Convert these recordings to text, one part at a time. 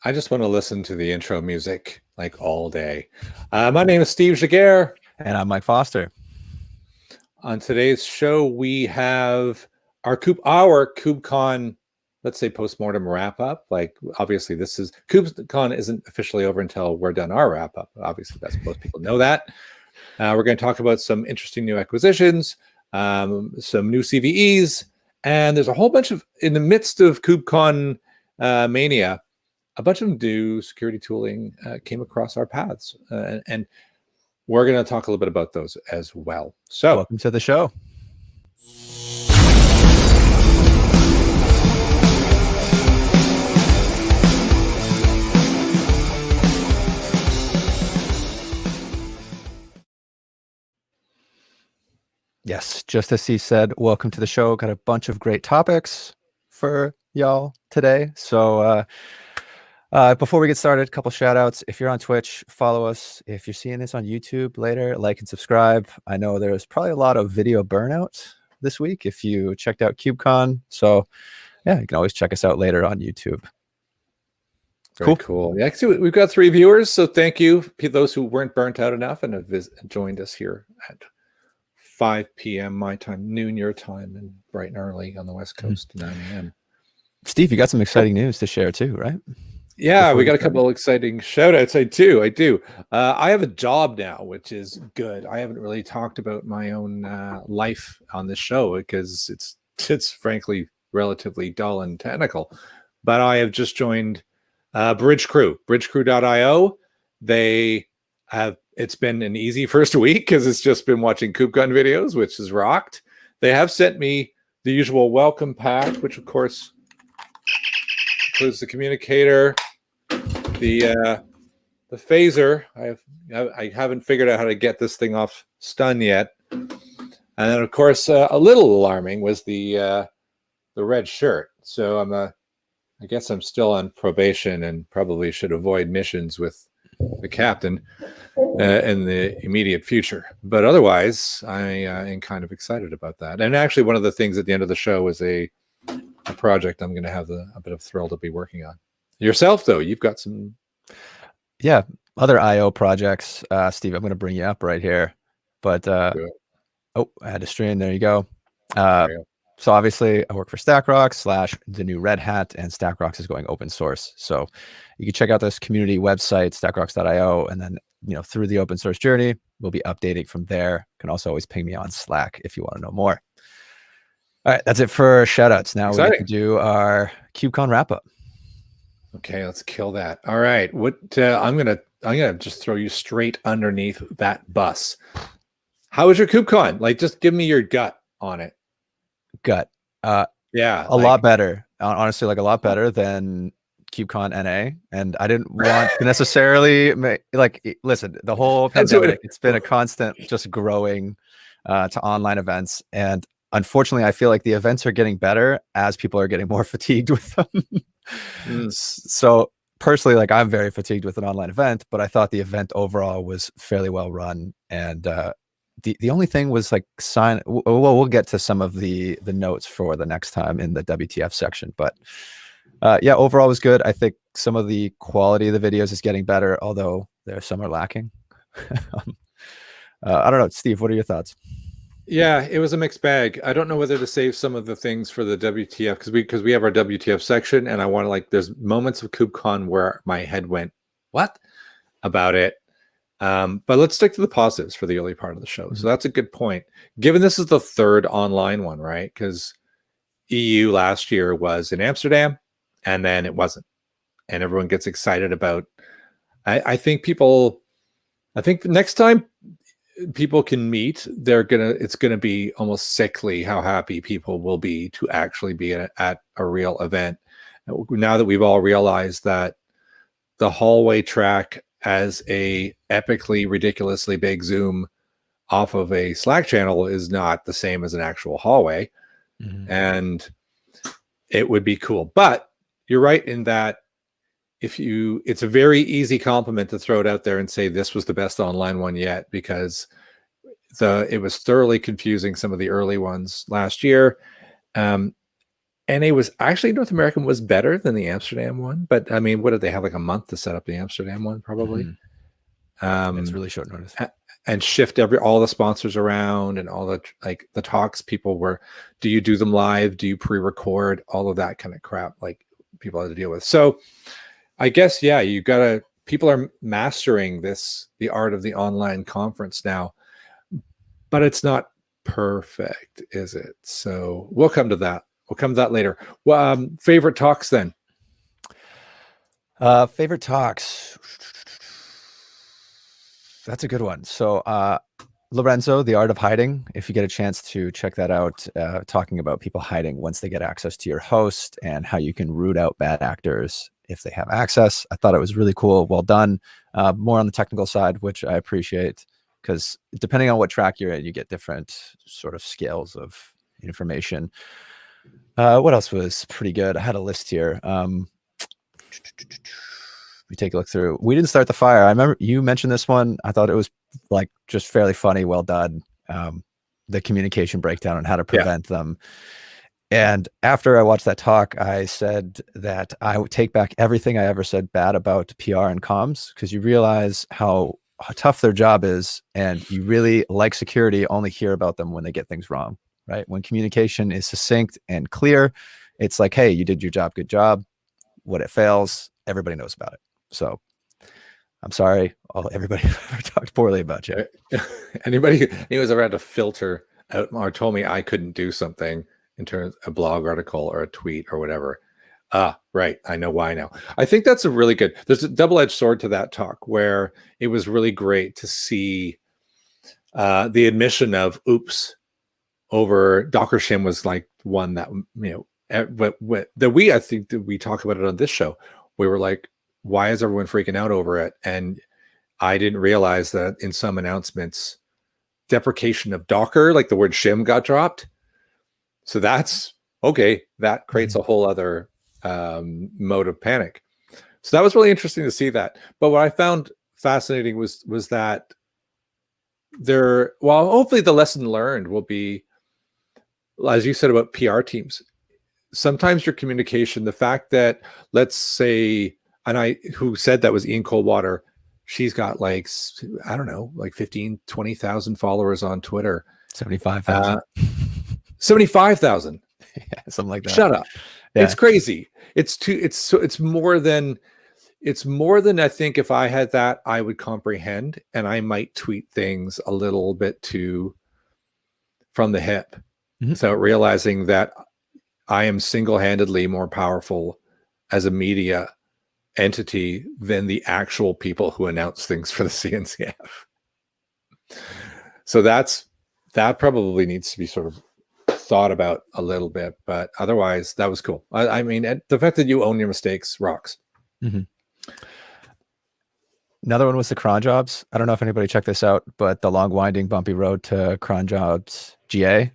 I just want to listen to the intro music like all day. My name is Steve Jaguar. And I'm Mike Foster. On today's show, we have our KubeCon, let's say, post-mortem wrap-up. Like, obviously, KubeCon isn't officially over until we're done our wrap-up. Obviously, most people know that. We're going to talk about some interesting new acquisitions, some new CVEs, and there's a whole bunch of, in the midst of KubeCon mania, a bunch of new security tooling came across our paths, and we're going to talk a little bit about those as well. So, welcome to the show. Yes, just as he said, welcome to the show. Got a bunch of great topics for y'all today. So, before we get started, a couple shout outs. If you're on Twitch, follow us. If you're seeing this on YouTube later, like and subscribe. I know there's probably a lot of video burnout this week if you checked out KubeCon. So yeah, you can always check us out later on YouTube. Very cool. Yeah, actually, we've got 3 viewers. So thank you to those who weren't burnt out enough and have joined us here at 5 p.m. my time, noon your time, and bright and early on the West Coast, 9 a.m. Steve, you got some exciting news to share too, right? Yeah, we got a couple of exciting shout outs. I do. I have a job now, which is good. I haven't really talked about my own life on this show because it's frankly relatively dull and technical. But I have just joined bridgecrew.io. It's been an easy first week because it's just been watching KubeCon videos, which has rocked. They have sent me the usual welcome pack, which of course includes the communicator, the phaser. I haven't figured out how to get this thing off stun yet. And then of course a little alarming was the red shirt. So I guess I'm still on probation and probably should avoid missions with the captain in the immediate future. But otherwise, I am kind of excited about that. And actually, one of the things at the end of the show is a project I'm going to have a bit of thrill to be working on. Yourself, though, you've got some... Yeah, other IO projects. Steve, I'm going to bring you up right here. But, oh, I had to stream. There you go. So obviously, I work for StackRox / the new Red Hat, and StackRox is going open source. So you can check out this community website, stackrocks.io, and then through the open source journey, we'll be updating from there. You can also always ping me on Slack if you want to know more. All right, that's it for shout outs. Now we have to do our KubeCon wrap up. Okay, let's kill that. All right, I'm gonna just throw you straight underneath that bus. How was your KubeCon? Like, just give me your gut on it. Gut. Yeah, a lot better. Honestly, like a lot better than KubeCon NA. And I didn't want to necessarily listen, the whole pandemic, it's been a constant just growing to online events. And unfortunately, I feel like the events are getting better as people are getting more fatigued with them. So personally, like, I'm very fatigued with an online event, but I thought the event overall was fairly well run. And the only thing was like we'll get to some of the notes for the next time in the WTF section, but yeah, overall was good. I think some of the quality of the videos is getting better, although some are lacking. I don't know, Steve, what are your thoughts? Yeah, it was a mixed bag. I don't know whether to save some of the things for the WTF because we have our WTF section, and I want to, like, there's moments of KubeCon where my head went, what about it? But let's stick to the positives for the early part of the show. So that's a good point. Given this is the third online one, right? Because EU last year was in Amsterdam, and then it wasn't, and everyone gets excited about. I think the next time people can meet, it's gonna be almost sickly how happy people will be to actually be at a real event. Now that we've all realized that the hallway track as a epically ridiculously big Zoom off of a Slack channel is not the same as an actual hallway. And it would be cool. But you're right in that it's a very easy compliment to throw it out there and say this was the best online one yet, because it was thoroughly confusing, some of the early ones last year. And it was actually, North American was better than the Amsterdam one, but I mean, what did they have, like a month to set up the Amsterdam one? Probably. It's really short notice. And shift all the sponsors around, and all the talks people were, do you do them live? Do you pre-record? All of that kind of crap, like, people had to deal with. So I guess, yeah, people are mastering the art of the online conference now, but it's not perfect, is it? So we'll come to that. We'll come to that later. Well, favorite talks then? Favorite talks. That's a good one. So Lorenzo, The Art of Hiding, if you get a chance to check that out, talking about people hiding once they get access to your host and how you can root out bad actors if they have access. I thought it was really cool. Well done. More on the technical side, which I appreciate, because depending on what track you're in, you get different sort of scales of information. What else was pretty good? I had a list here. We take a look through. We didn't start the fire. I remember you mentioned this one. I thought it was like just fairly funny. Well done. The communication breakdown and how to prevent them. And after I watched that talk, I said that I would take back everything I ever said bad about PR and comms, because you realize how tough their job is, and you really, like security, only hear about them when they get things wrong, right? When communication is succinct and clear, it's like, hey, you did your job, good job. When it fails, everybody knows about it. So I'm sorry, everybody ever talked poorly about you. Anybody who's ever had to filter out or told me I couldn't do something in terms of a blog article or a tweet or whatever. Right. I know why now. I think that's there's a double-edged sword to that talk, where it was really great to see the admission of oops over Docker shim was like one that, I think that we talk about it on this show. We were like, why is everyone freaking out over it? And I didn't realize that in some announcements, deprecation of Docker, like the word shim, got dropped. So that's okay. That creates a whole other mode of panic. So that was really interesting to see that. But what I found fascinating was that hopefully the lesson learned will be, as you said about PR teams, sometimes your communication, the fact that, let's say, who said that was Ian Coldwater, she's got like, I don't know, like 15, 20,000 followers on Twitter. 75,000. 75,000. Yeah, something like that. Shut up. Yeah. It's crazy. It's more than I think if I had that, I would comprehend, and I might tweet things a little bit too from the hip. So realizing that I am single-handedly more powerful as a media entity than the actual people who announce things for the CNCF. So that probably needs to be sort of thought about a little bit, but otherwise that was cool. I mean, the fact that you own your mistakes rocks. Another one was the cron jobs. I don't know if anybody checked this out, but the long winding bumpy road to cron jobs GA.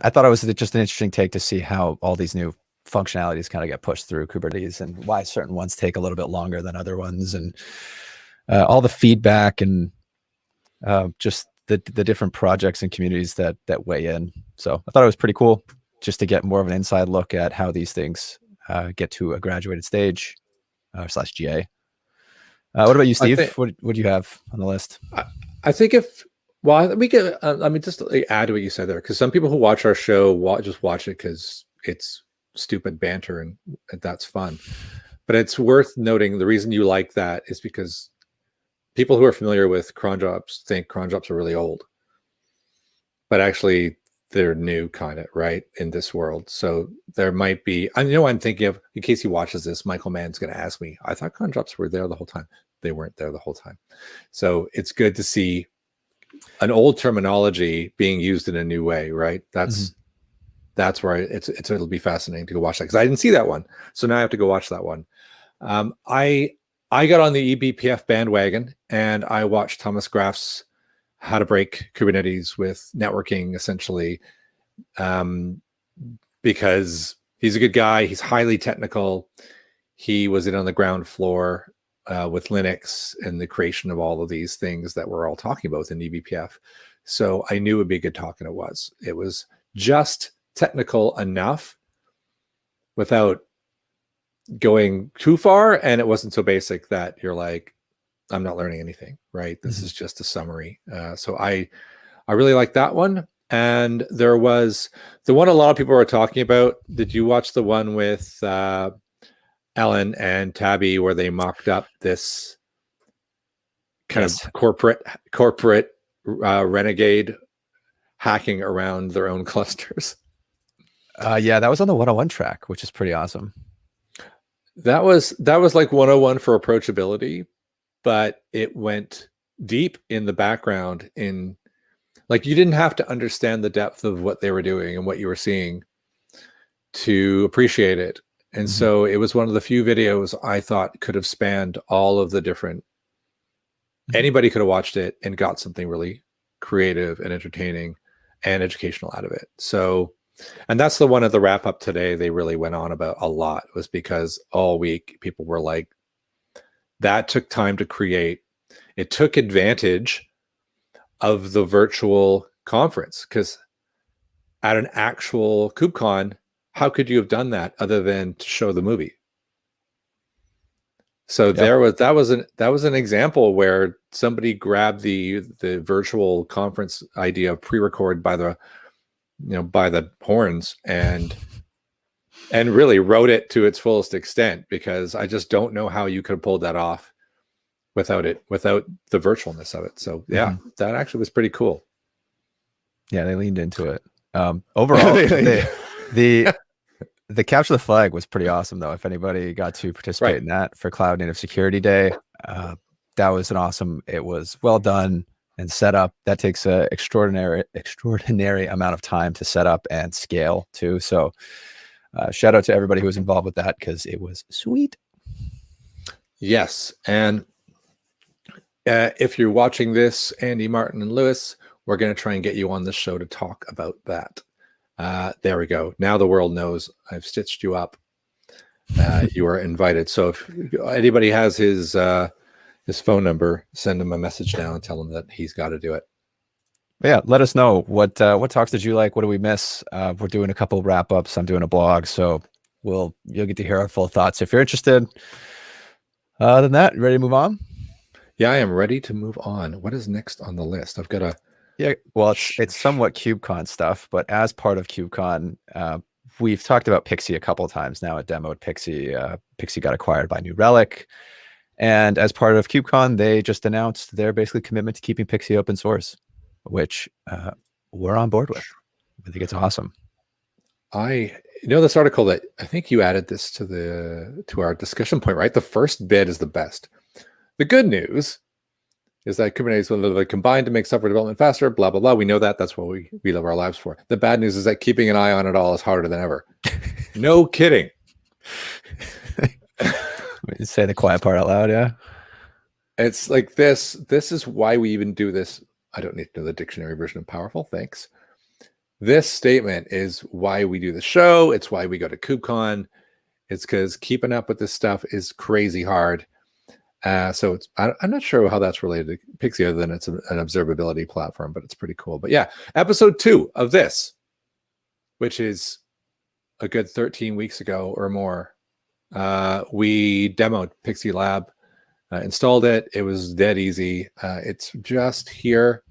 I thought it was just an interesting take to see how all these new functionalities kind of get pushed through Kubernetes and why certain ones take a little bit longer than other ones, and all the feedback and just the different projects and communities that weigh in. So I thought it was pretty cool just to get more of an inside look at how these things get to a graduated stage / GA. What about you, Steve? What do you have on the list? I think we get, I mean, just to add to what you said there, because some people who watch our show just watch it because it's stupid banter and that's fun. But it's worth noting the reason you like that is because people who are familiar with cron jobs think cron jobs are really old, but actually they're new kind of, right, in this world. So there might be, I know I'm thinking of, in case he watches this, Michael Mann's going to ask me, I thought cron jobs were there the whole time. They weren't there the whole time. So it's good to see an old terminology being used in a new way, right? That's where it'll be fascinating to go watch that, because I didn't see that one. So now I have to go watch that one. I got on the eBPF bandwagon and I watched Thomas Graf's How to Break Kubernetes with Networking, essentially, because he's a good guy. He's highly technical. He was in on the ground floor with Linux and the creation of all of these things that we're all talking about in eBPF. So I knew it would be a good talk, and it was. It was just technical enough without going too far, and it wasn't so basic that you're like, I'm not learning anything, right? This is just a summary. So I really like that one. And there was the one a lot of people were talking about. Did you watch the one with Ellen and Tabby where they mocked up this kind of corporate renegade hacking around their own clusters? Yeah, that was on the 101 track, which is pretty awesome. That was like 101 for approachability, but it went deep in the background. In like, you didn't have to understand the depth of what they were doing and what you were seeing to appreciate it. And so it was one of the few videos I thought could have spanned all of the different, anybody could have watched it and got something really creative and entertaining and educational out of it. So, and that's the one at the wrap up today they really went on about a lot, was because all week people were like, that took time to create. It took advantage of the virtual conference, because at an actual KubeCon, how could you have done that other than to show the movie? So that was an example where somebody grabbed the virtual conference idea of pre-record by the horns and really wrote it to its fullest extent, because I just don't know how you could have pulled that off without the virtualness of it. So yeah, that actually was pretty cool. Yeah, they leaned into it. Overall, the capture the flag was pretty awesome, though. If anybody got to participate in that for Cloud Native Security Day, that was an awesome. It was well done and set up. That takes an extraordinary amount of time to set up and scale too. So shout out to everybody who was involved with that, because it was sweet. Yes, and if you're watching this, Andy, Martin, and Lewis, we're going to try and get you on this show to talk about that. There we go. Now the world knows I've stitched you up. You are invited. So if anybody has his phone number, send him a message now and tell him that he's got to do it. Yeah, let us know what talks did you like? What do we miss? We're doing a couple wrap ups. I'm doing a blog, so you'll get to hear our full thoughts if you're interested. Other than that, ready to move on? Yeah, I am ready to move on. What is next on the list? I've got a well, it's somewhat KubeCon stuff, but as part of KubeCon, we've talked about Pixie a couple of times now. At demoed Pixie. Pixie got acquired by New Relic, and as part of KubeCon, they just announced their basically commitment to keeping Pixie open source, which we're on board with. I think it's awesome. This article that I think you added this to our discussion point, right? The first bit is the best. The good news is that Kubernetes will literally combine to make software development faster, blah, blah, blah. We know that. That's what we live our lives for. The bad news is that keeping an eye on it all is harder than ever. No kidding. Say the quiet part out loud, yeah? It's like this is why we even do this. I don't need to know the dictionary version of powerful, thanks. this statement is why we do the show. It's why we go to KubeCon. It's because keeping up with this stuff is crazy hard. So I'm not sure how that's related to Pixie other than it's an observability platform, but it's pretty cool. But yeah, episode 2 of this, which is a good 13 weeks ago or more, we demoed Pixie Lab, installed it. It was dead easy. It's just here.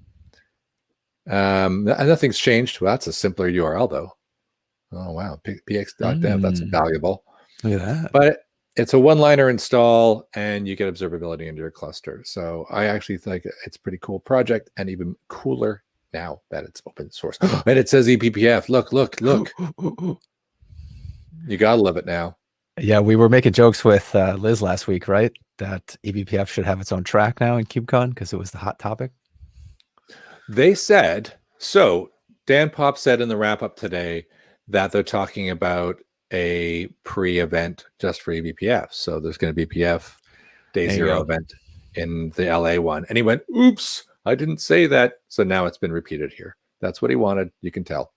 Nothing's changed. Well, that's a simpler URL though. Oh wow, px.dev. That's valuable. Look at that. But it's a one-liner install, and you get observability into your cluster. So I actually think it's a pretty cool project, and even cooler now that it's open source. And it says eBPF. Look. You gotta love it now. Yeah, we were making jokes with Liz last week, right? That eBPF should have its own track now in KubeCon because it was the hot topic. They said, so Dan Pop said in the wrap-up today that they're talking about a pre-event just for eBPF. So there's going to be BPF day 0 event in the LA one. And he went, oops, I didn't say that. So now it's been repeated here. That's what he wanted. You can tell.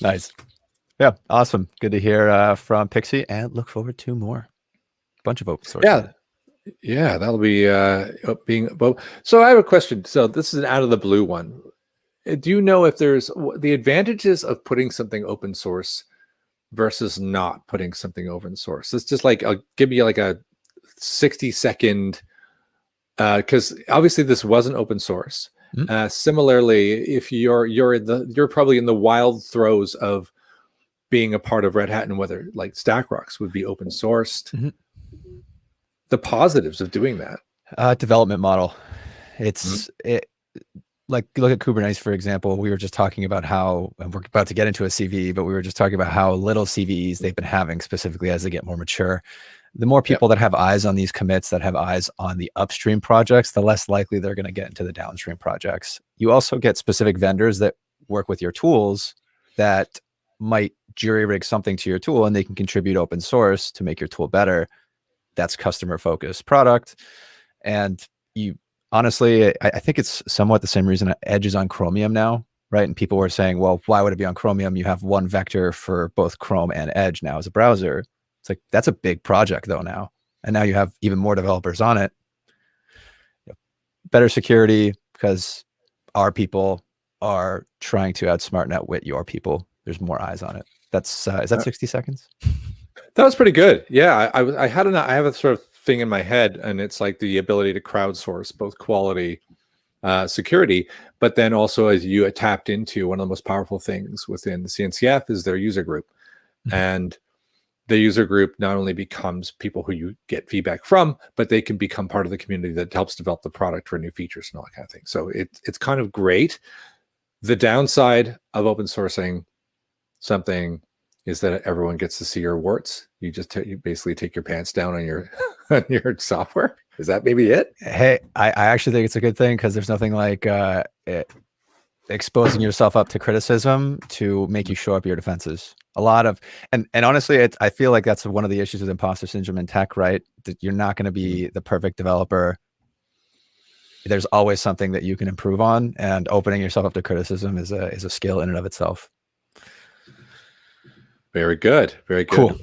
Nice. Yeah, awesome. Good to hear from Pixie, and look forward to more. Bunch of open source. Yeah, that'll be being. So I have a question. So this is an out of the blue one. Do you know if there's the advantages of putting something open source versus not putting something open source? It's just like, I'll give you like a 60-second, because obviously this wasn't open source. Similarly, if you're probably in the wild throes of being a part of Red Hat, and whether like StackRox would be open sourced. The positives of doing that. Development model. It's like, look at Kubernetes, for example. We were just talking about how, and we're about to get into a CVE, but we were just talking about how little CVEs they've been having specifically as they get more mature. The more people that have eyes on these commits, that have eyes on the upstream projects, the less likely they're going to get into the downstream projects. You also get specific vendors that work with your tools that might jury rig something to your tool, and they can contribute open source to make your tool better. That's customer focused product. And you honestly, I think it's somewhat the same reason Edge is on Chromium now, right? And people were saying, well, why would it be on Chromium? You have one vector for both Chrome and Edge now as a browser. It's like, that's a big project though now. And now you have even more developers on it. Better security, because our people are trying to outsmart and outwit your people. There's more eyes on it. That's is that 60 seconds? That was pretty good. Yeah, I have a sort of thing in my head, and it's like the ability to crowdsource both quality, security, but then also, as you tapped into, one of the most powerful things within the CNCF is their user group. And the user group not only becomes people who you get feedback from, but they can become part of the community that helps develop the product for new features and all that kind of thing. So it's kind of great. The downside of open sourcing something is that everyone gets to see your warts. You basically take your pants down on your on your software. Is that maybe it? Hey, I actually think it's a good thing, because there's nothing like exposing yourself up to criticism to make you show up your defenses. A lot of, and honestly, I feel like that's one of the issues with imposter syndrome in tech, right? That you're not going to be the perfect developer. There's always something that you can improve on, and opening yourself up to criticism is a skill in and of itself. Very good. Very good. Cool.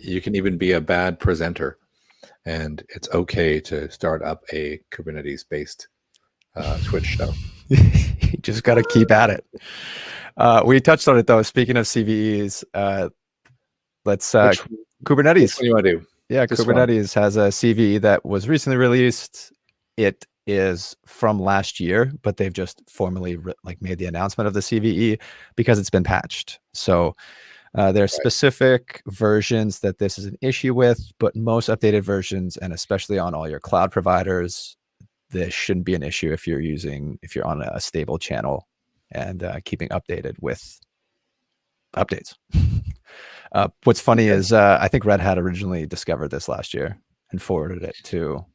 You can even be a bad presenter, and it's okay to start up a Kubernetes-based Twitch show. You just got to keep at it. We touched on it though. Speaking of CVEs, let's Kubernetes. Which one do you want to do? Yeah, this Kubernetes has a CVE that was recently released. It is from last year, but they've just formally made the announcement of the CVE because it's been patched. So there are specific versions that this is an issue with, but most updated versions, and especially on all your cloud providers, this shouldn't be an issue if you're on a stable channel and keeping updated with updates. What's funny is I think Red Hat originally discovered this last year and forwarded it to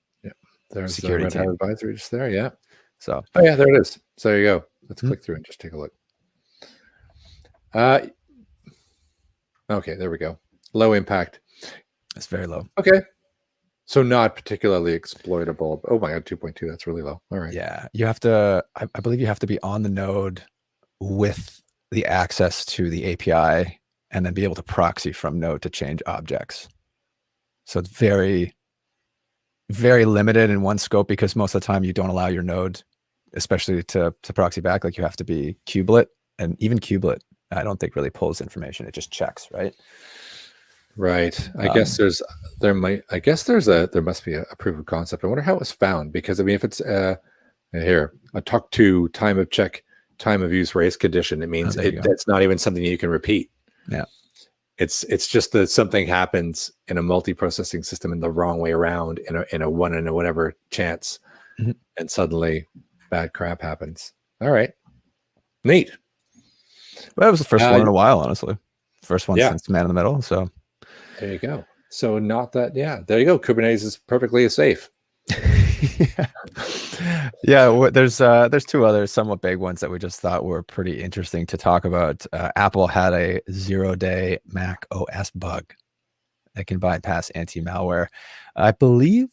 there's security the Red Hat advisory just there. Yeah. So oh yeah, there it is. So there you go. Let's click through and just take a look. Okay, there we go. Low impact. It's very low. Okay. So not particularly exploitable. Oh my God, 2.2. That's really low. All right. Yeah. You have to, I believe you have to be on the node with the access to the API and then be able to proxy from node to change objects. So it's very, very limited in one scope, because most of the time you don't allow your node, especially to proxy back. Like you have to be kubelet, and even kubelet, I don't think really pulls information. It just checks, right? Right. I guess there must be a proof of concept. I wonder how it was found, because I mean, if it's here, a talk to time of check, time of use race condition, it means it's not even something you can repeat. Yeah. It's just that something happens in a multi-processing system in the wrong way around, in a one in a whatever chance, and suddenly bad crap happens. All right. Neat. Well, it was the first one in a while, honestly. First one since man in the middle. So there you go. So not that, there you go. Kubernetes is perfectly safe. Yeah, there's two other somewhat big ones that we just thought were pretty interesting to talk about. Apple had a 0-day Mac OS bug that can bypass anti-malware. I believe,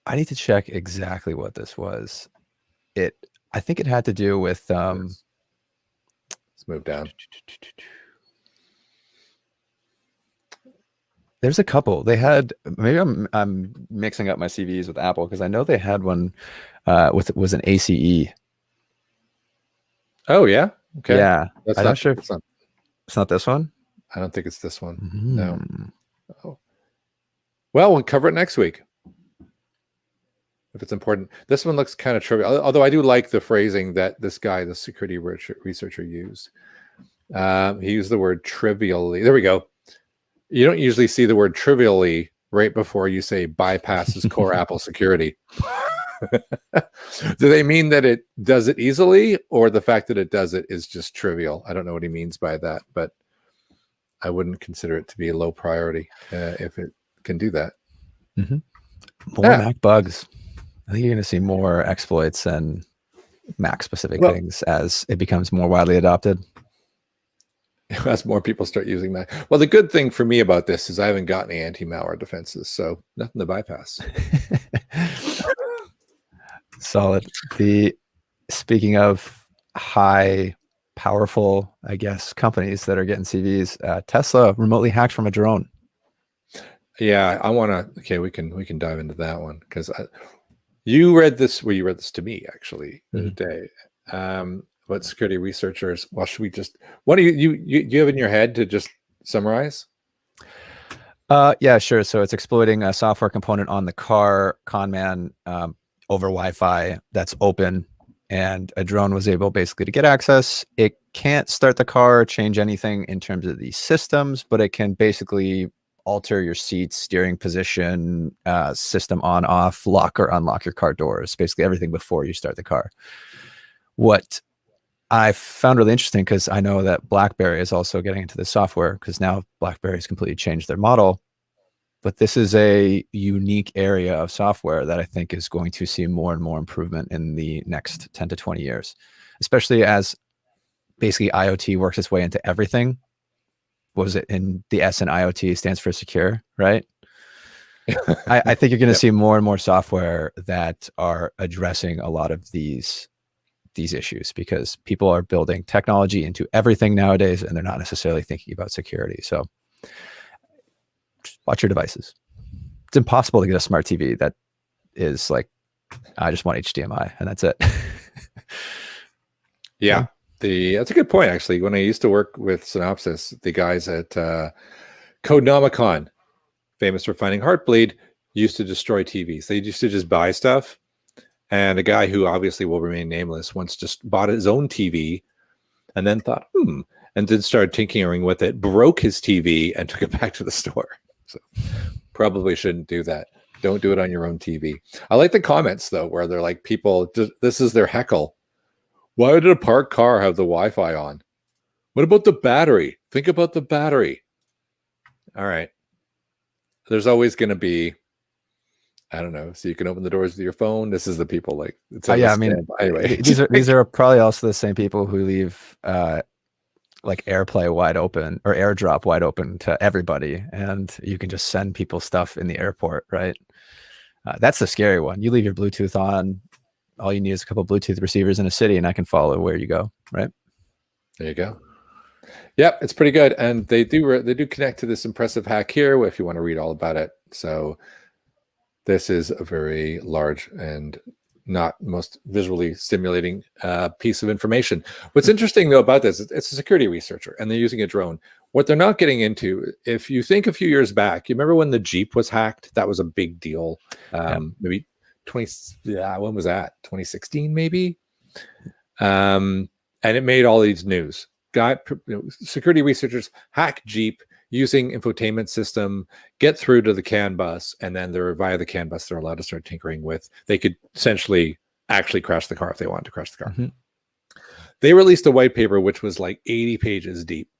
I need to check exactly what this was. I think it had to do with let's move down. There's a couple. They had, maybe I'm mixing up my CVs with Apple, because I know they had one was an ACE. Oh yeah. Okay. Yeah. I'm not sure if it's not this one. I don't think it's this one. No. Oh. Well, we'll cover it next week if it's important. This one looks kind of trivial, although I do like the phrasing that this guy, the security researcher, used. He used the word trivially. There we go. You don't usually see the word trivially right before you say bypasses core Apple security. Do they mean that it does it easily, or the fact that it does it is just trivial? I don't know what he means by that, but I wouldn't consider it to be a low priority if it can do that. More Mac bugs. I think you're going to see more exploits and Mac specific things as it becomes more widely adopted. As more people start using that. Well, the good thing for me about this is I haven't got any anti-malware defenses, so nothing to bypass. Solid. Speaking of high, powerful, I guess, companies that are getting CVs, Tesla remotely hacked from a drone. Yeah, I want to. Okay, we can dive into that one, because you read this. Well, you read this to me actually the other day. What security researchers? Well, should we just? What do you have in your head to just summarize? Yeah, sure. So it's exploiting a software component on the car conman over Wi-Fi that's open, and a drone was able basically to get access. It can't start the car or change anything in terms of the systems, but it can basically alter your seats, steering position, system on, off, lock or unlock your car doors, basically everything before you start the car. What I found really interesting, because I know that BlackBerry is also getting into the software, because now BlackBerry has completely changed their model. But this is a unique area of software that I think is going to see more and more improvement in the next 10 to 20 years, especially as basically IoT works its way into everything. What was it in the S in IoT stands for secure, right? I think you're going to see more and more software that are addressing a lot of these issues, because people are building technology into everything nowadays, and they're not necessarily thinking about security. So just watch your devices. It's impossible to get a smart TV that is like, I just want HDMI and that's it. Yeah. That's a good point, actually. When I used to work with Synopsys, the guys at Codenomicon, famous for finding Heartbleed, used to destroy TVs. They used to just buy stuff. And a guy who obviously will remain nameless once just bought his own TV and then thought, and then started tinkering with it, broke his TV and took it back to the store. So probably shouldn't do that. Don't do it on your own TV. I like the comments, though, where they're like, people, this is their heckle. Why did a parked car have the Wi-Fi on? What about the battery? Think about the battery. All right. There's always going to be, I don't know. So you can open the doors with your phone. This is the people like. Yeah, I mean, anyway, these are probably also the same people who leave like AirPlay wide open or AirDrop wide open to everybody, and you can just send people stuff in the airport, right? That's the scary one. You leave your Bluetooth on, all you need is a couple of Bluetooth receivers in a city, and I can follow where you go. Right. There you go. Yep, it's pretty good, and they do connect to this impressive hack here if you want to read all about it. So this is a very large and not most visually stimulating piece of information. What's interesting though about this, it's a security researcher, and they're using a drone. What they're not getting into, if you think a few years back, you remember when the Jeep was hacked? That was a big deal. Maybe when was that? 2016, maybe. And it made all these news. Security researchers hack Jeep using infotainment system, get through to the CAN bus, and then they're via the CAN bus they're allowed to start tinkering with. They could essentially actually crash the car if they wanted to crash the car. They released a white paper which was like 80 pages deep,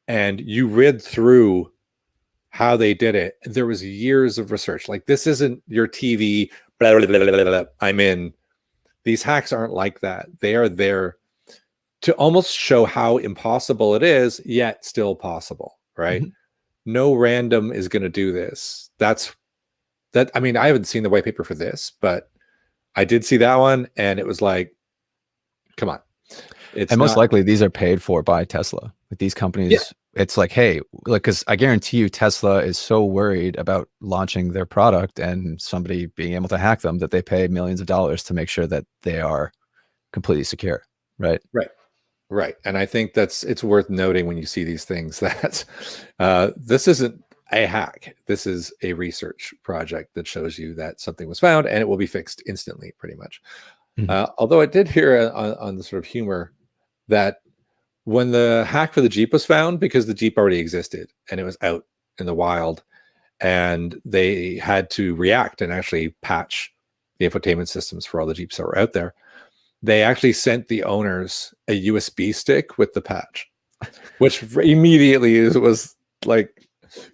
and you read through how they did it. There was years of research. Like, this isn't your TV blah, blah, blah, blah, blah, blah, I'm in. These hacks aren't like that. They are there to almost show how impossible it is, yet still possible, right? No random is going to do this. I mean, I haven't seen the white paper for this, but I did see that one, and it was like, come on. And most likely these are paid for by Tesla. With these companies, it's like, hey, like, because I guarantee you Tesla is so worried about launching their product and somebody being able to hack them that they pay millions of dollars to make sure that they are completely secure, right? Right. And I think it's worth noting when you see these things that this isn't a hack. This is a research project that shows you that something was found and it will be fixed instantly, pretty much. Although I did hear on the sort of humor that when the hack for the Jeep was found, because the Jeep already existed and it was out in the wild, and they had to react and actually patch the infotainment systems for all the Jeeps that were out there, they actually sent the owners a USB stick with the patch, which immediately was like,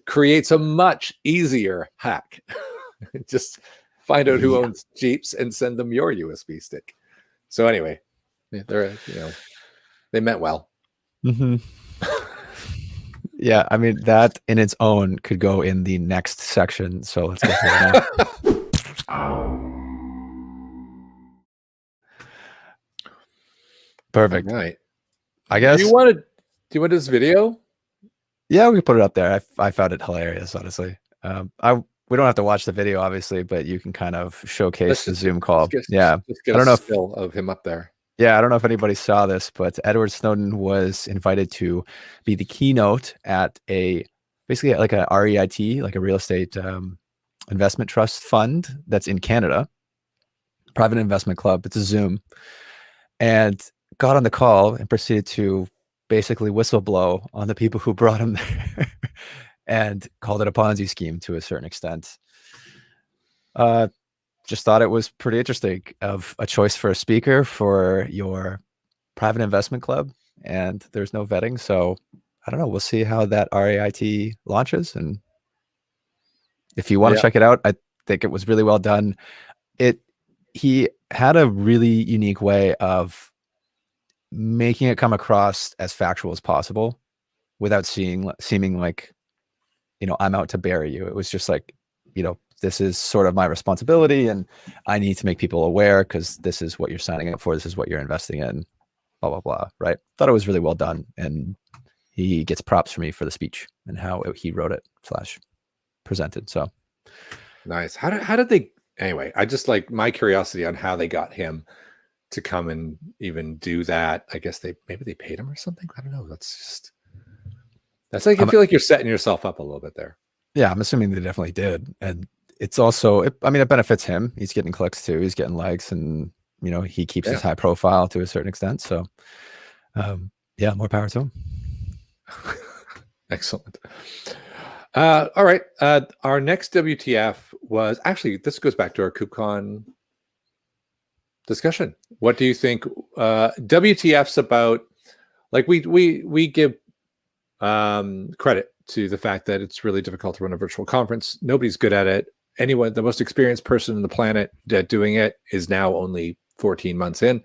creates a much easier hack. Just find out who owns Jeeps and send them your USB stick. So anyway, they're, they meant well. Yeah, I mean, that in its own could go in the next section. So let's get to that now. Perfect. All right. I guess. Do you want this video? Yeah, we can put it up there. I found it hilarious, honestly. We don't have to watch the video, obviously, but you can kind of showcase the Zoom call. Just get I don't know still of him up there. Yeah, I don't know if anybody saw this, but Edward Snowden was invited to be the keynote at basically like a REIT, like a real estate investment trust fund that's in Canada, private investment club. It's a Zoom, and got on the call and proceeded to basically whistleblow on the people who brought him there and called it a Ponzi scheme to a certain extent. Just thought it was pretty interesting of a choice for a speaker for your private investment club, and there's no vetting. So I don't know. We'll see how that REIT launches. And if you want to check it out, I think it was really well done. He had a really unique way of making it come across as factual as possible without seeming like, I'm out to bury you. It was just like, this is sort of my responsibility and I need to make people aware because this is what you're signing up for. This is what you're investing in, blah, blah, blah. Right. Thought it was really well done. And he gets props for me for the speech and how he wrote it / presented. So nice. How did they, anyway, I just like my curiosity on how they got him to come and even do that. I guess maybe they paid him or something. I don't know. That's like, I feel like you're setting yourself up a little bit there. Yeah. I'm assuming they definitely did. And it's also, it benefits him. He's getting clicks too. He's getting likes, and he keeps his high profile to a certain extent. So, more power to him. Excellent. All right. Our next WTF was actually, this goes back to our KubeCon discussion. What do you think? WTF's about, like we give credit to the fact that it's really difficult to run a virtual conference. Nobody's good at it. The most experienced person on the planet doing it is now only 14 months in.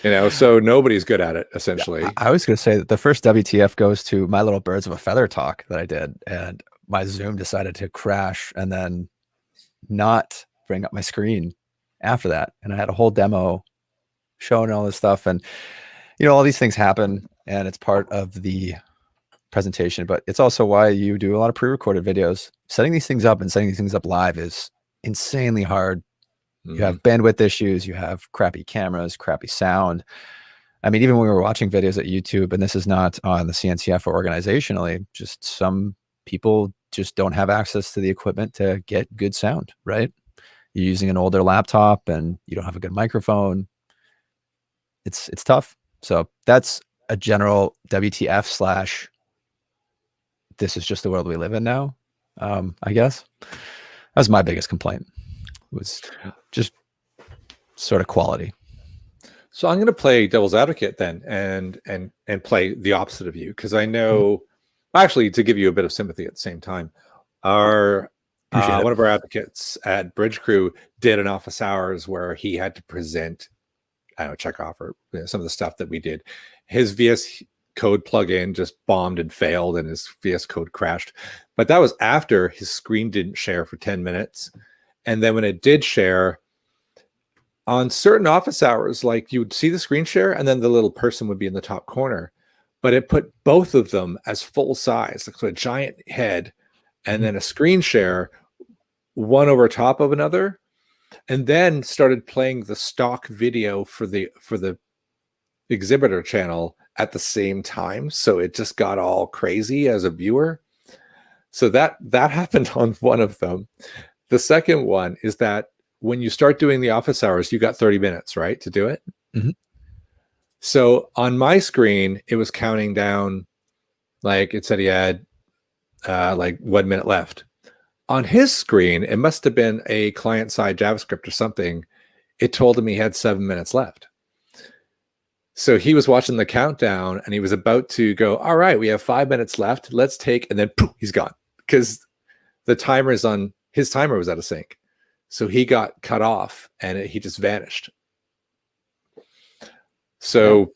So nobody's good at it, essentially. I was going to say that the first WTF goes to my little birds of a feather talk that I did, and my Zoom decided to crash and then not bring up my screen. after that. And I had a whole demo showing all this stuff. And, you know, all these things happen and it's part of the presentation, but it's also why you do a lot of pre-recorded videos. Setting these things up and setting these things up live is insanely hard. You have bandwidth issues, you have crappy cameras, crappy sound. I mean, even when we were watching videos at YouTube, and this is not on the CNCF or organizationally, just some people just don't have access to the equipment to get good sound, right? You're using an older laptop and you don't have a good microphone. It's tough. So that's a general WTF / this is just the world we live in now. I guess that was my biggest complaint, was just sort of quality. So I'm going to play devil's advocate then and play the opposite of you, because I know, actually, to give you a bit of sympathy at the same time, one of our advocates at Bridge Crew did an office hours where he had to present, I don't know, Chekhov or some of the stuff that we did. His VS Code plugin just bombed and failed and his VS Code crashed. But that was after his screen didn't share for 10 minutes. And then when it did share, on certain office hours, like you would see the screen share and then the little person would be in the top corner, but it put both of them as full size, like so a giant head and then a screen share, one over top of another, and then started playing the stock video for the exhibitor channel at the same time. So it just got all crazy as a viewer. So that happened on one of them. The second one is that when you start doing the office hours, you got 30 minutes, right, to do it? So on my screen, it was counting down, like it said he had like 1 minute left. On his screen, it must have been a client-side JavaScript or something. It told him he had 7 minutes left. So he was watching the countdown and he was about to go, all right, we have 5 minutes left. Let's take, and then poof, he's gone, because the timer is on, his timer was out of sync. So he got cut off and he just vanished. So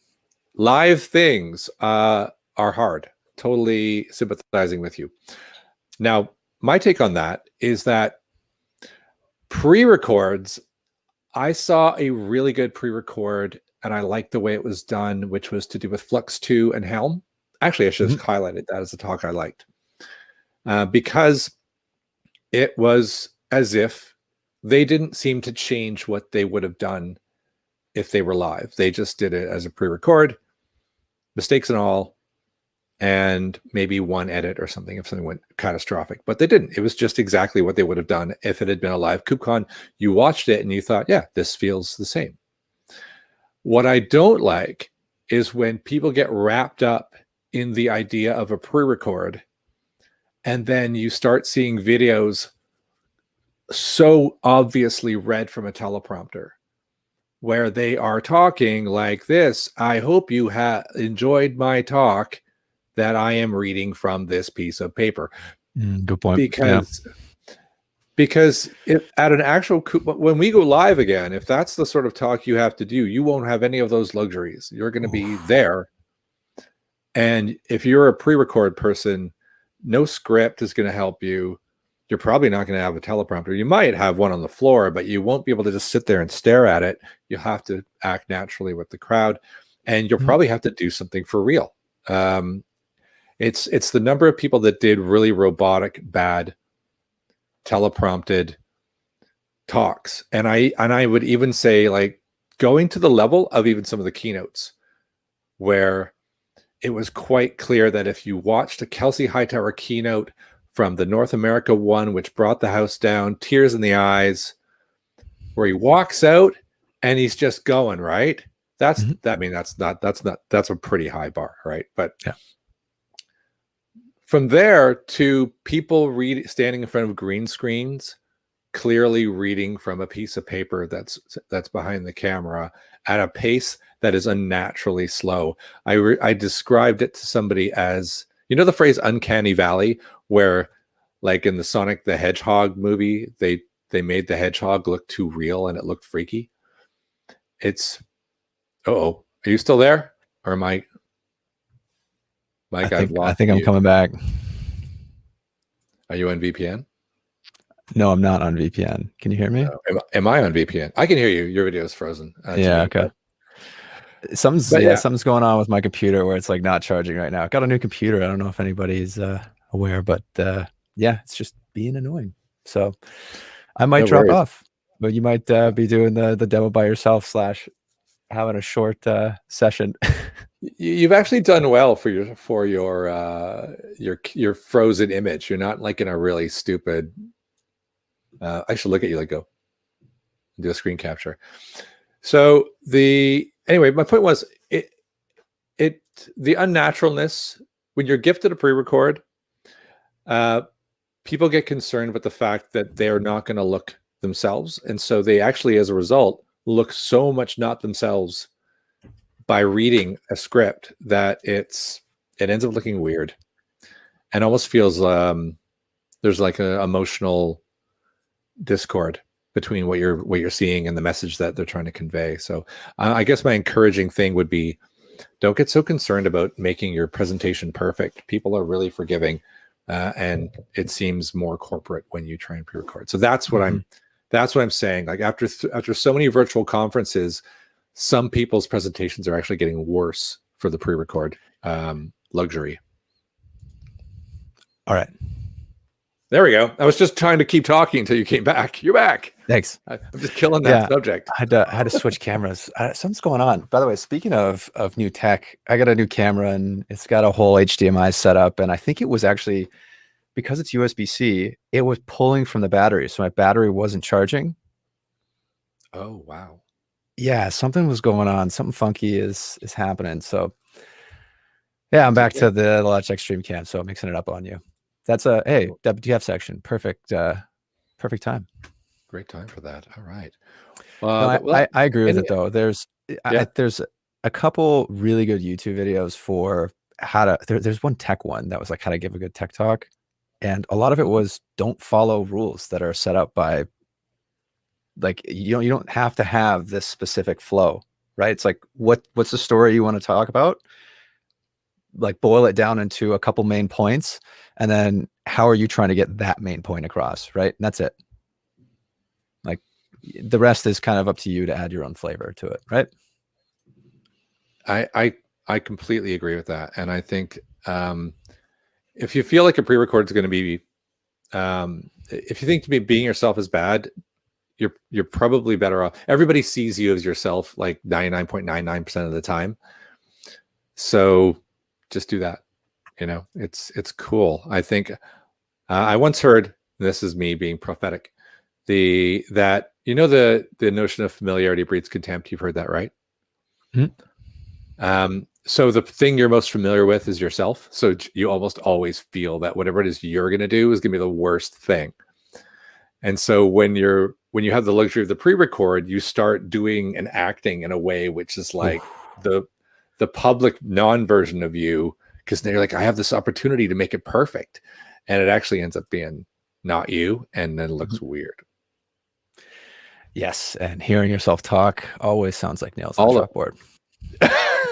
live things are hard. Totally sympathizing with you. Now, my take on that is that pre-records, I saw a really good pre-record and I liked the way it was done, which was to do with Flux 2 and Helm. Actually, I should have highlighted that as a talk I liked, because it was as if they didn't seem to change what they would have done if they were live. They just did it as a pre-record, mistakes and all, and maybe one edit or something if something went catastrophic. But they didn't. It was just exactly what they would have done if it had been a live KubeCon. You watched it and you thought, yeah, this feels the same. What I don't like is when people get wrapped up in the idea of a pre-record and then you start seeing videos so obviously read from a teleprompter where they are talking like this. I hope you have enjoyed my talk that I am reading from this piece of paper. Good point. Because if at an actual, when we go live again, if that's the sort of talk you have to do, you won't have any of those luxuries. You're going to be there. And if you're a pre-record person, no script is going to help you. You're probably not going to have a teleprompter. You might have one on the floor, but you won't be able to just sit there and stare at it. You'll have to act naturally with the crowd, and you'll probably have to do something for real. It's the number of people that did really robotic, bad, teleprompted talks, and I would even say, like, going to the level of even some of the keynotes where it was quite clear that if you watched a Kelsey Hightower keynote from the North America one, which brought the house down, tears in the eyes, where he walks out and he's just going, right? That's a pretty high bar, right? But yeah. From there to people standing in front of green screens, clearly reading from a piece of paper that's behind the camera at a pace that is unnaturally slow. I described it to somebody as, you know, the phrase uncanny valley, where like in the Sonic the Hedgehog movie, they made the hedgehog look too real and it looked freaky. It's, are you still there? Or am I think I'm coming back. Are you on VPN? No, I'm not on VPN. Can you hear me? Am I on VPN? I can hear you. Your video is frozen. Yeah. Okay. Something's But going on with my computer where it's like not charging right now. I got a new computer. I don't know if anybody's aware, but yeah, it's just being annoying. So I might no drop worries. off, but you might be doing the demo by yourself / having a short session. You've actually done well for your frozen image. You're not like in a really stupid. I should look at you like go do a screen capture. So anyway, my point was the unnaturalness when you're gifted a pre-record. People get concerned with the fact that they are not going to look themselves, and so they actually, as a result, look so much not themselves by reading a script that it ends up looking weird and almost feels there's like an emotional discord between what you're seeing and the message that they're trying to convey. So I guess my encouraging thing would be, don't get so concerned about making your presentation perfect. People are really forgiving, and it seems more corporate when you try and pre-record. So that's what I'm saying. Like after so many virtual conferences, some people's presentations are actually getting worse for the pre-record luxury. All right. There we go. I was just trying to keep talking until you came back. You're back. Thanks. I'm just killing that subject. I had to switch cameras. Something's going on. By the way, speaking of new tech, I got a new camera and it's got a whole HDMI setup. And I think it was actually, because it's USB-C, it was pulling from the battery. So my battery wasn't charging. Oh, wow. Yeah, something was going on. Something funky is happening. So yeah, I'm back to the Logitech Stream Cam. So I'm mixing it up on you. That's WTF section. Perfect time. Great time for that. All right. No, I agree with it though. There's a couple really good YouTube videos for how to. There's one tech one that was like how to give a good tech talk, and a lot of it was don't follow rules that are set up by. Like you don't have to have this specific flow, right? It's like what's the story you want to talk about? Like boil it down into a couple main points, and then how are you trying to get that main point across, right? And that's it. Like the rest is kind of up to you to add your own flavor to it, right? I completely agree with that, and I think if you feel like a pre-record is going to be, if you think being yourself is bad, you're probably better off. Everybody sees you as yourself like 99.99% of the time, so just do that. It's cool. I think I once heard, this is me being prophetic, the notion of familiarity breeds contempt. You've heard that, right? Mm-hmm. So the thing you're most familiar with is yourself. So you almost always feel that whatever it is you're going to do is going to be the worst thing. And so when you have the luxury of the pre-record, you start doing and acting in a way which is like the public non-version of you, because they're like, I have this opportunity to make it perfect, and it actually ends up being not you, and then it looks weird. Yes, and hearing yourself talk always sounds like nails on a chalkboard.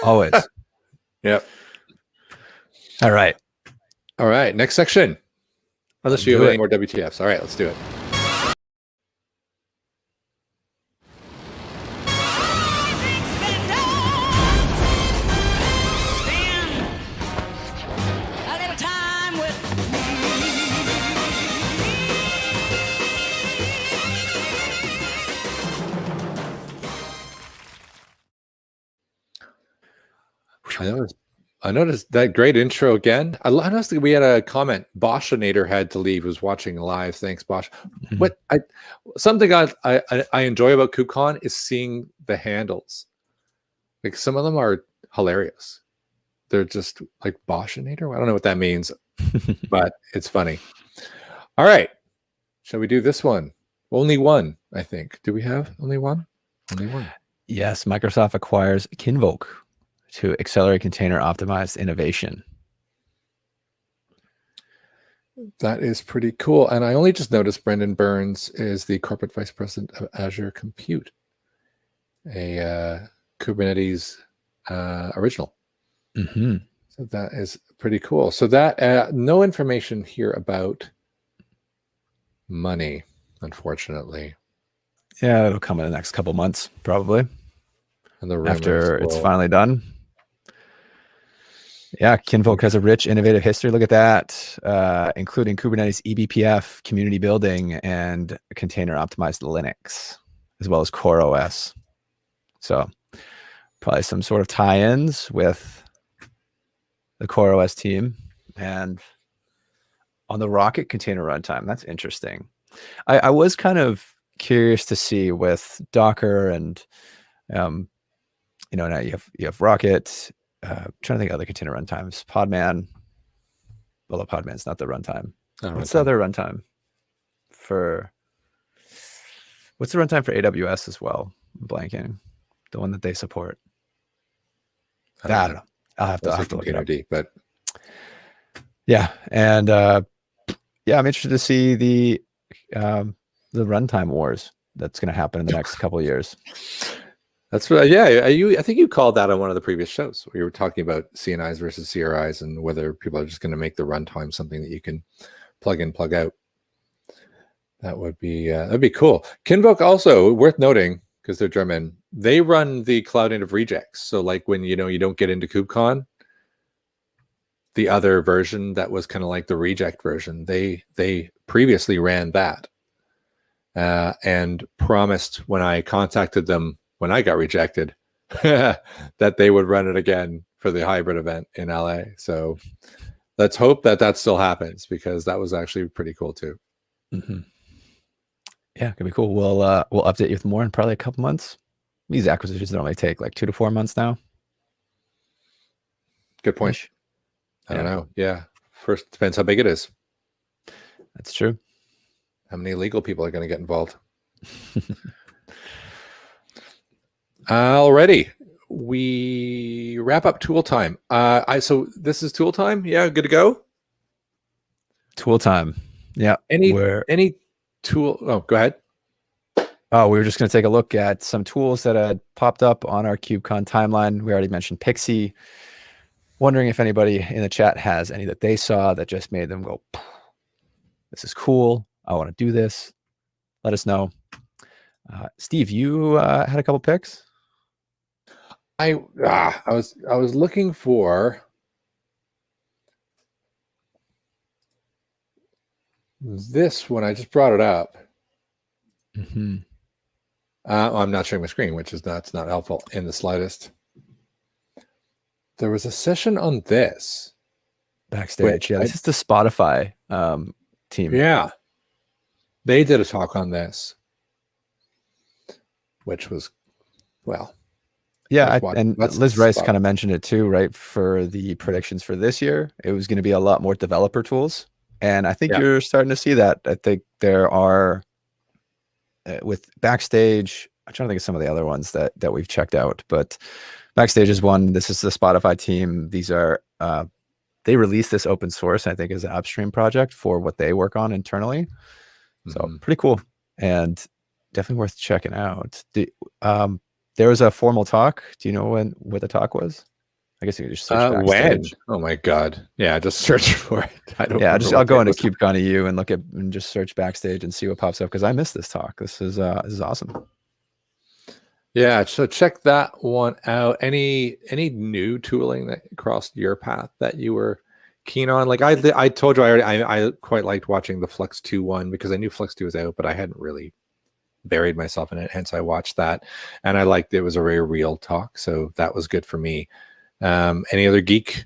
Always. Yep. All right. Next section. Unless you have any more WTFs. All right, let's do it. I noticed that great intro again. I noticed that we had a comment. Boschinator had to leave. Was watching live. Thanks, Bosch. Mm-hmm. Something I enjoy about KubeCon is seeing the handles. Like some of them are hilarious. They're just like Boschinator. I don't know what that means, but it's funny. All right, shall we do this one? Only one, I think. Do we have only one? Only one. Yes, Microsoft acquires Kinvolk to accelerate container optimized innovation. That is pretty cool. And I only just noticed Brendan Burns is the corporate vice president of Azure Compute, a Kubernetes original. Mm-hmm. So that is pretty cool. So that no information here about money, unfortunately. Yeah, it'll come in the next couple months, probably. And the rumors After it's will... finally done. Yeah, Kinvolk has a rich, innovative history. Look at that, including Kubernetes eBPF, community building, and container-optimized Linux, as well as Core OS. So probably some sort of tie-ins with the Core OS team. And on the Rocket container runtime, that's interesting. I was kind of curious to see with Docker and, now you have Rocket. Trying to think of other container runtimes. Podman. Although Podman's not the runtime. What's the other runtime for? What's the runtime for AWS as well? I'm blanking. The one that they support. I don't know. I'll have to look it up. But yeah, and I'm interested to see the runtime wars that's going to happen in the next couple of years. That's what, I think you called that on one of the previous shows where you were talking about CNIs versus CRIs and whether people are just going to make the runtime something that you can plug in, plug out. That would be that'd be cool. Kinvolk also worth noting, because they're German, they run the cloud native rejects. So like when you don't get into KubeCon, the other version that was kind of like the reject version, they previously ran that and promised when I contacted them when I got rejected that they would run it again for the hybrid event in LA. So let's hope that still happens, because that was actually pretty cool too. Mm-hmm. Yeah, it could be cool. We'll update you with more in probably a couple months. These acquisitions normally take like 2 to 4 months now. Good point. I don't know. Yeah. First, depends how big it is. That's true. How many legal people are going to get involved? Alrighty, we wrap up tool time. So this is tool time. Yeah, good to go. Tool time. Yeah. Any tool? Oh, go ahead. Oh, we were just going to take a look at some tools that had popped up on our KubeCon timeline. We already mentioned Pixie. Wondering if anybody in the chat has any that they saw that just made them go, "This is cool. I want to do this." Let us know. Steve, you had a couple picks. I was looking for this one. I just brought it up. Mm-hmm. I'm not showing my screen, which is not helpful in the slightest. There was a session on this backstage. Yeah, this is the Spotify team. Yeah, they did a talk on this, which was yeah, and Liz Rice kind of mentioned it too, right? For the predictions for this year, it was going to be a lot more developer tools, and I think you're starting to see that. I think there are with Backstage. I'm trying to think of some of the other ones that we've checked out, but Backstage is one. This is the Spotify team. These are they released this open source, I think, as an upstream project for what they work on internally. So pretty cool and definitely worth checking out. There was a formal talk. Do you know what the talk was? I guess you could just search Backstage. When? Oh my God. Yeah, just search for it. I don't. Yeah, I'll go into KubeCon EU and just search Backstage and see what pops up, because I missed this talk. This is awesome. Yeah, so check that one out. Any new tooling that crossed your path that you were keen on? Like I told you, I quite liked watching the Flex 2 one, because I knew Flex 2 was out, but I hadn't really buried myself in it. Hence I watched that, and I liked it. It was a very real talk, so that was good for me. Any other geek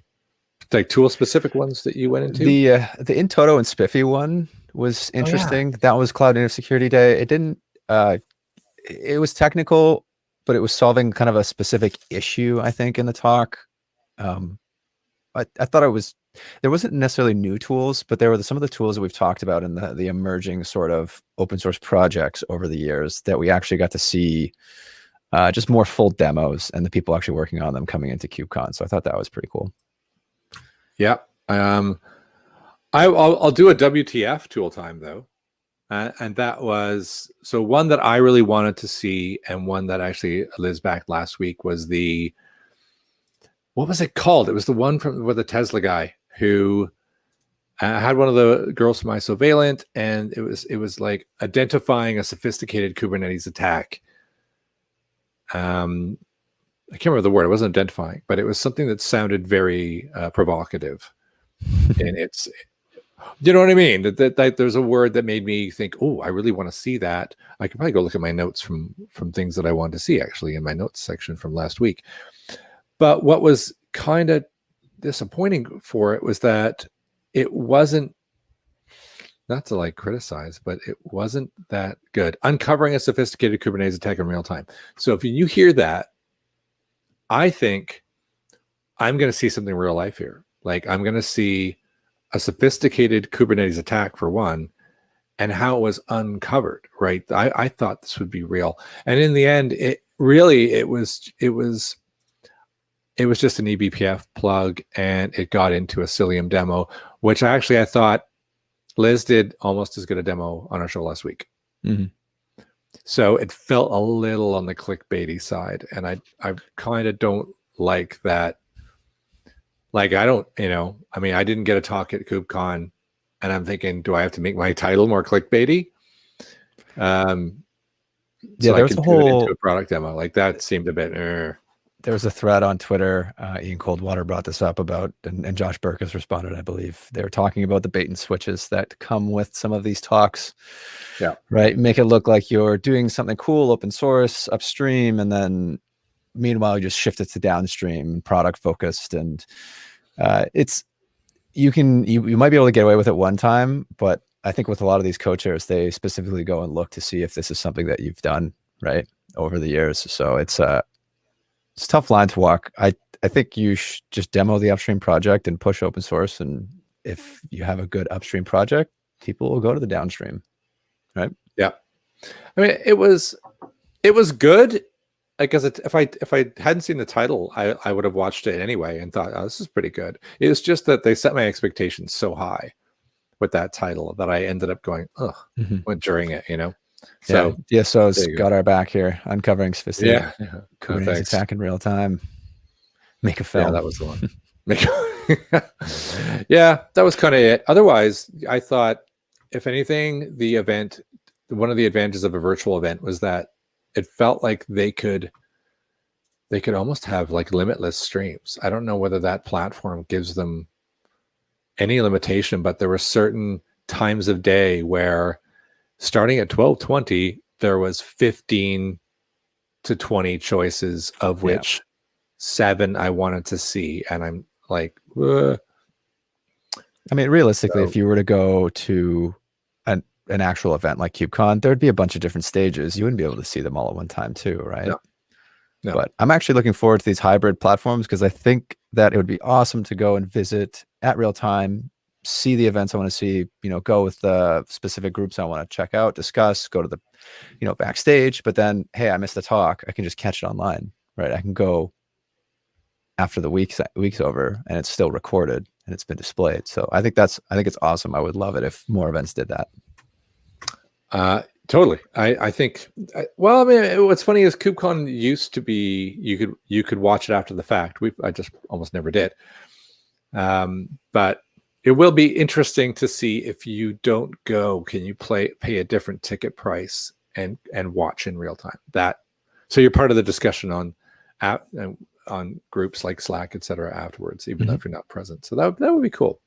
like tool specific ones that you went into? The In Toto and Spiffy one was interesting. That was Cloud Native Security Day. It didn't it was technical, but it was solving kind of a specific issue, I think, in the talk. I thought there wasn't necessarily new tools, but there were some of the tools that we've talked about in the emerging sort of open source projects over the years that we actually got to see just more full demos and the people actually working on them coming into KubeCon. So I thought that was pretty cool. Yeah. I'll do a WTF tool time though. And that was, so one that I really wanted to see, and one that actually Liz back last week was what was it called? It was the one with the Tesla guy who I had one of the girls from Isovalent, and it was like identifying a sophisticated Kubernetes attack. I can't remember the word. It wasn't identifying, but it was something that sounded very provocative. And it's, you know what I mean? That there's a word that made me think, oh, I really want to see that. I could probably go look at my notes from things that I wanted to see, actually, in my notes section from last week. But what was kind of disappointing for it was that it wasn't, not to like criticize, but it wasn't that good. Uncovering a sophisticated Kubernetes attack in real time. So if you hear that, I think I'm going to see something real life here. Like I'm going to see a sophisticated Kubernetes attack for one, and how it was uncovered, right? I thought this would be real. And in the end, it was just an eBPF plug, and it got into a Cilium demo, which I thought Liz did almost as good a demo on our show last week. Mm-hmm. So it felt a little on the clickbaity side, and I kind of don't like that. Like I don't, I mean, I didn't get a talk at KubeCon, and I'm thinking, do I have to make my title more clickbaity? Yeah, so there I was could a do it whole into a product demo. Like that seemed a bit. There was a thread on Twitter. Ian Coldwater brought this up about, and Josh Burke has responded, I believe. They were talking about the bait and switches that come with some of these talks. Yeah. Right. Make it look like you're doing something cool, open source, upstream, and then meanwhile you just shift it to downstream, product focused. And you might be able to get away with it one time, but I think with a lot of these co-chairs, they specifically go and look to see if this is something that you've done right over the years. So it's a tough line to walk. I think you should just demo the upstream project and push open source. And if you have a good upstream project, people will go to the downstream. Right. Yeah. I mean, it was good. Because if I hadn't seen the title, I would have watched it anyway and thought, oh, this is pretty good. It was just that they set my expectations so high with that title that I ended up going, ugh, during it, So DSO's got our back here, uncovering sophisticated Kubernetes attack in real time. Make a film. Yeah, that was the one. Yeah, that was kind of it. Otherwise, I thought, if anything, one of the advantages of a virtual event was that it felt like they could almost have like limitless streams. I don't know whether that platform gives them any limitation, but there were certain times of day where, starting at 12:20, there was 15 to 20 choices, of which 7 I wanted to see, and I'm like, ugh. I mean, realistically, if you were to go to an actual event like KubeCon, there'd be a bunch of different stages. You wouldn't be able to see them all at one time too, right? No. But I'm actually looking forward to these hybrid platforms, because I think that it would be awesome to go and visit at real time, see the events I want to see, go with the specific groups I want to check out, discuss, go to the, backstage. But then, hey, I missed the talk, I can just catch it online, right? I can go after the week's over, and it's still recorded and it's been displayed. So I think it's awesome. I would love it if more events did that. Totally. I think, well, I mean, what's funny is KubeCon used to be, you could watch it after the fact. I just almost never did. But it will be interesting to see, if you don't go, can you pay a different ticket price and watch in real time. So you're part of the discussion on groups like Slack, etc. afterwards, even though if you're not present. So that would be cool.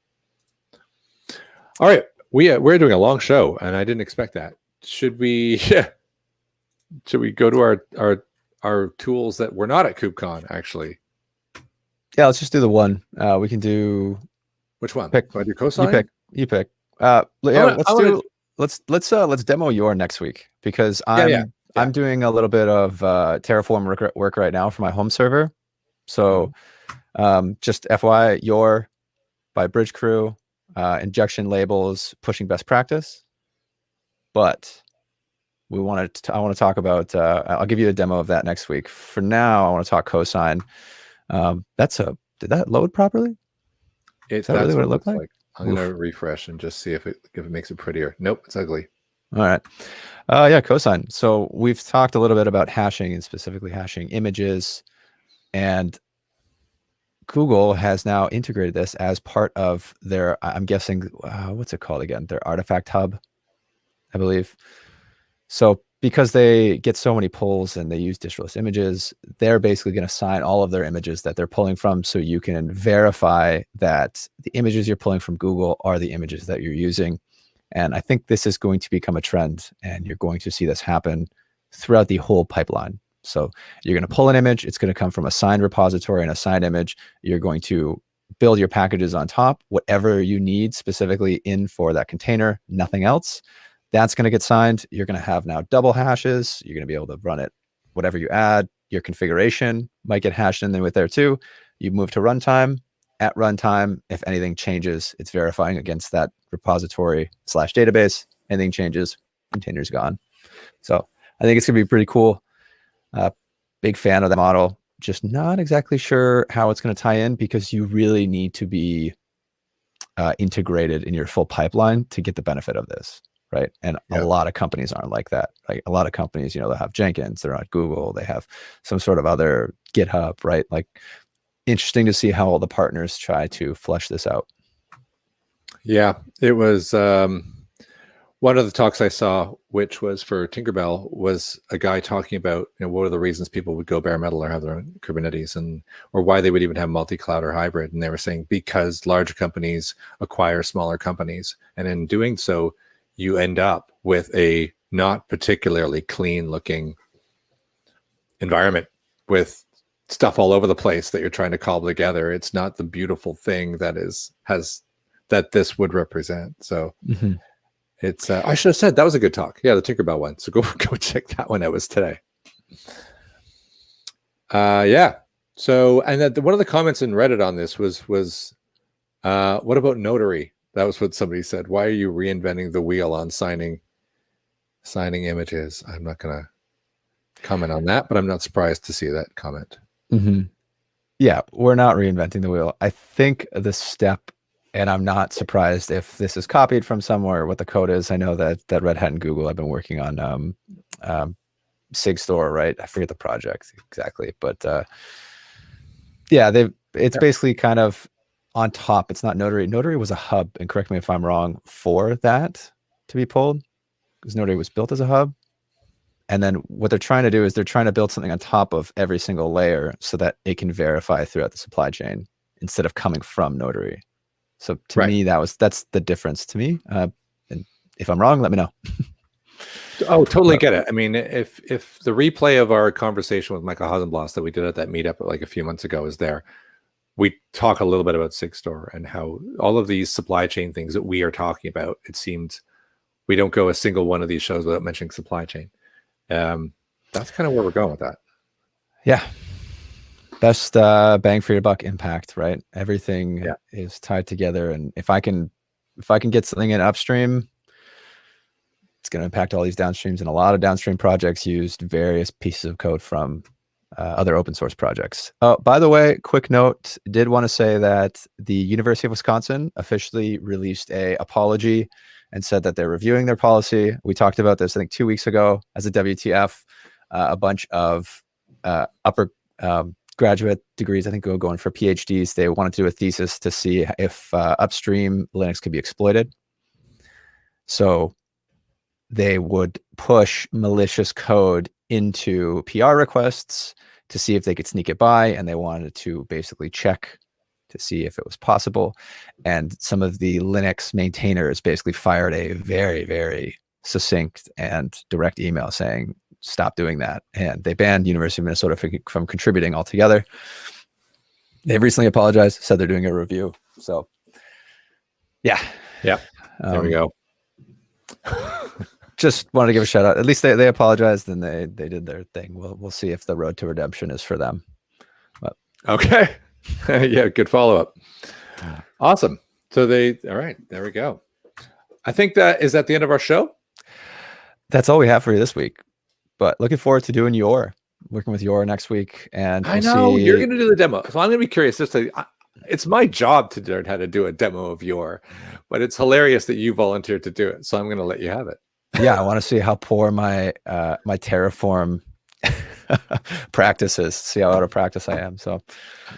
All right. We're doing a long show, and I didn't expect that. Should we go to our tools that were not at KubeCon, actually? Yeah, let's just do the one. We can do, which one? Pick. Do I do Cosign? You pick. Let's demo your next week, because I'm doing a little bit of Terraform work right now for my home server. So just FYI, your by Bridge Crew, injection labels, pushing best practice. But I want to talk about, I'll give you a demo of that next week. For now, I want to talk Cosign. Did that load properly? Is that really what it looked like? I'm going to refresh and just see if it makes it prettier. Nope, it's ugly. All right. Yeah, Cosign. So we've talked a little bit about hashing, and specifically hashing images. And Google has now integrated this as part of their, I'm guessing, what's it called again? Their artifact hub, I believe. So because they get so many pulls and they use distro-less images, they're basically going to sign all of their images that they're pulling from, so you can verify that the images you're pulling from Google are the images that you're using. And I think this is going to become a trend, and you're going to see this happen throughout the whole pipeline. So you're going to pull an image. It's going to come from a signed repository and a signed image. You're going to build your packages on top, whatever you need specifically in for that container, nothing else. That's going to get signed. You're going to have now double hashes. You're going to be able to run it, whatever you add. Your configuration might get hashed in there with there too. You move to runtime. At runtime, if anything changes, it's verifying against that repository / database. Anything changes, container's gone. So I think it's going to be pretty cool. Big fan of that model. Just not exactly sure how it's going to tie in, because you really need to be integrated in your full pipeline to get the benefit of this, right? And a lot of companies aren't like that. Like a lot of companies, they'll have Jenkins, they're on Google, they have some sort of other GitHub, right? Like, interesting to see how all the partners try to flesh this out. Yeah, it was one of the talks I saw, which was for Tinkerbell, was a guy talking about what are the reasons people would go bare metal or have their own Kubernetes, or why they would even have multi-cloud or hybrid. And they were saying because larger companies acquire smaller companies, and in doing so, you end up with a not particularly clean looking environment with stuff all over the place that you're trying to cobble together. It's not the beautiful thing that this would represent. So it's I should have said that was a good talk. Yeah, the Tinkerbell one. So go check that one out. It was today. Yeah. So, and one of the comments in Reddit on this was what about Notary? That was what somebody said. Why are you reinventing the wheel on signing images? I'm not gonna comment on that, but I'm not surprised to see that comment. Yeah, we're not reinventing the wheel. I think the step, and I'm not surprised if this is copied from somewhere, what the code is. I know that Red Hat and Google have been working on SigStore, right? I forget the project exactly, but yeah, it's basically kind of on top. It's not Notary. Notary was a hub, and correct me if I'm wrong, for that to be pulled, because Notary was built as a hub. And then what they're trying to do is they're trying to build something on top of every single layer so that it can verify throughout the supply chain instead of coming from Notary. So to me, that's the difference to me. And if I'm wrong, let me know. Oh, totally get it. I mean, if the replay of our conversation with Michael Hasenblas that we did at that meetup like a few months ago is there, we talk a little bit about SigStore and how all of these supply chain things that we are talking about, it seems we don't go a single one of these shows without mentioning supply chain. That's kind of where we're going with that. Yeah. Best bang for your buck impact, right? Everything is tied together. And if I can get something in upstream, it's going to impact all these downstreams. And a lot of downstream projects used various pieces of code from other open source projects. Oh, by the way, quick note, did want to say that the University of Wisconsin officially released a apology and said that they're reviewing their policy. We talked about this, I think, 2 weeks ago as a WTF. A bunch of upper graduate degrees, I think, going for PhDs. They wanted to do a thesis to see if upstream Linux could be exploited. So they would push malicious code into PR requests to see if they could sneak it by, and they wanted to basically check to see if it was possible. And some of the Linux maintainers basically fired a very, very succinct and direct email saying, stop doing that. And they banned University of Minnesota from contributing altogether. They've recently apologized, said they're doing a review. So yeah. There we go. Just wanted to give a shout out. At least they apologized and they did their thing. We'll see if the road to redemption is for them. But okay. Yeah, good follow-up. Awesome. So all right, there we go. I think is that the end of our show. That's all we have for you this week. But looking forward to doing working with your next week. And I know you're going to do the demo. So I'm going to be curious. It's my job to learn how to do a demo of but it's hilarious that you volunteered to do it. So I'm going to let you have it. Yeah, I want to see how poor my Terraform practice is. See how out of practice I am. So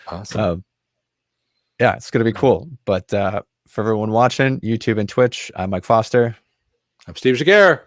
awesome. Yeah, it's going to be cool. But for everyone watching YouTube and Twitch, I'm Mike Foster. I'm Steve Jaguar.